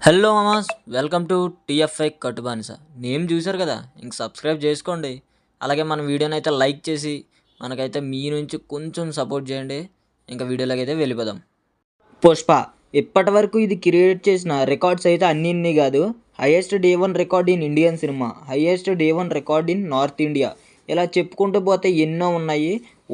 Hello mamas, welcome to TFI కట్టుబానిస. Name చూశారు కదా, ఇంక సబ్స్క్రైబ్ చేసుకోండి. అలాగే మన వీడియోని అయితే లైక్ చేసి మనకైతే మీ నుంచి కొంచెం సపోర్ట్ చేయండి. ఇంకా వీడియోలోకి అయితే వెళ్ళిపోదాం. పుష్ప ఇప్పటి వరకు ఇది క్రియేట్ చేసిన రికార్డ్స్ అయితే అన్ని కాదు. Highest day 1 record in Indian cinema, highest day 1 record in north India, ఇలా చెప్పుకుంటూ పోతే ఎన్నో ఉన్నాయి.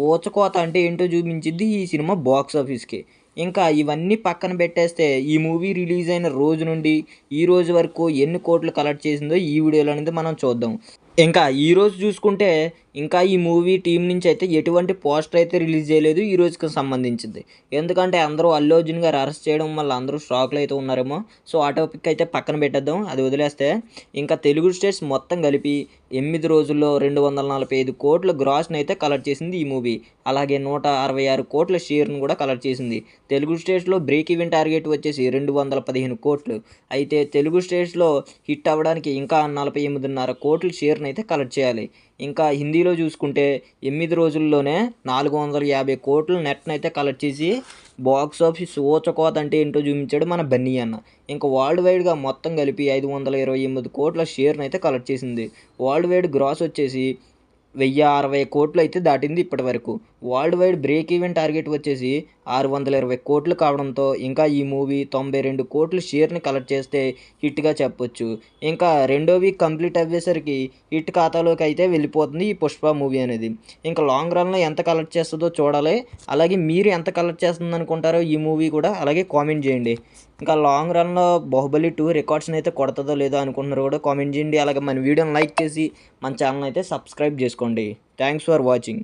ఊచకోత అంటే ఏంటో చూపించింది ఈ సినిమా బాక్స్ ఆఫీస్కి. ఇంకా ఇవన్నీ పక్కన పెట్టేస్తే ఈ మూవీ రిలీజ్ అయిన రోజు నుండి ఈ రోజు వరకు ఎన్ని కోట్లు కలెక్ట్ చేసిందో ఈ వీడియోలో అనేది మనం చూద్దాం. ఇంకా ఈరోజు చూసుకుంటే ఇంకా ఈ మూవీ టీం నుంచి అయితే ఎటువంటి పోస్టర్ అయితే రిలీజ్ చేయలేదు ఈ రోజుకి సంబంధించింది. ఎందుకంటే అందరూ అల్లు అర్జున్ గారు అరెస్ట్ చేయడం వల్ల అందరూ షాక్లో అయితే ఉన్నారేమో. సో ఆ టాపిక్ అయితే పక్కన పెట్టేద్దాం, అది వదిలేస్తే. ఇంకా తెలుగు స్టేట్స్ మొత్తం కలిపి 8 రోజుల్లో 245 కోట్ల గ్రాస్ని అయితే కలెక్ట్ చేసింది ఈ మూవీ. అలాగే 166 కోట్ల షేర్ను కూడా కలెక్ట్ చేసింది. తెలుగు స్టేట్స్లో బ్రేక్ ఈవెన్ టార్గెట్ వచ్చేసి 215 కోట్లు. అయితే తెలుగు స్టేట్స్లో హిట్ అవ్వడానికి ఇంకా 48.5 కోట్ల షేర్ని అయితే కలెక్ట్ చేయాలి. ఇంకా హిందీలో చూసుకుంటే 8 రోజుల్లోనే 450 కోట్ల నెట్ని అయితే కలెక్ట్ చేసి బాక్స్ ఆఫీస్ ఊచకోత అంటే ఏంటో చూపించాడు మన బన్నీ అన్న. ఇంకా వరల్డ్ వైడ్గా మొత్తం కలిపి 528 కోట్ల షేర్ని అయితే కలెక్ట్ చేసింది. వరల్డ్ వైడ్ గ్రాస్ వచ్చేసి 1060 కోట్లు అయితే దాటింది ఇప్పటి వరకు. World wide break even target వచ్చేసి 620 కోట్లు కావడంతో ఇంకా ఈ మూవీ 92 కోట్ల షేర్ని కలెక్ట్ చేస్తే హిట్గా చెప్పొచ్చు. ఇంకా రెండో వీక్ కంప్లీట్ అయ్యేసరికి హిట్ ఖాతాలోకి అయితే వెళ్ళిపోతుంది ఈ పుష్ప మూవీ అనేది. ఇంకా లాంగ్ రన్లో ఎంత కలెక్ట్ చేస్తుందో చూడాలి. అలాగే మీరు ఎంత కలెక్ట్ చేస్తుంది అనుకుంటారో ఈ మూవీ కూడా అలాగే కామెంట్ చేయండి. ఇంకా లాంగ్ రన్లో బాహుబలి 2 రికార్డ్స్ని అయితే కొడుతుందో లేదో అనుకుంటున్నారు కూడా కామెంట్ చేయండి. అలాగే మన వీడియోని లైక్ చేసి మన ఛానల్ అయితే సబ్స్క్రైబ్ చేసుకోండి. Thanks for watching.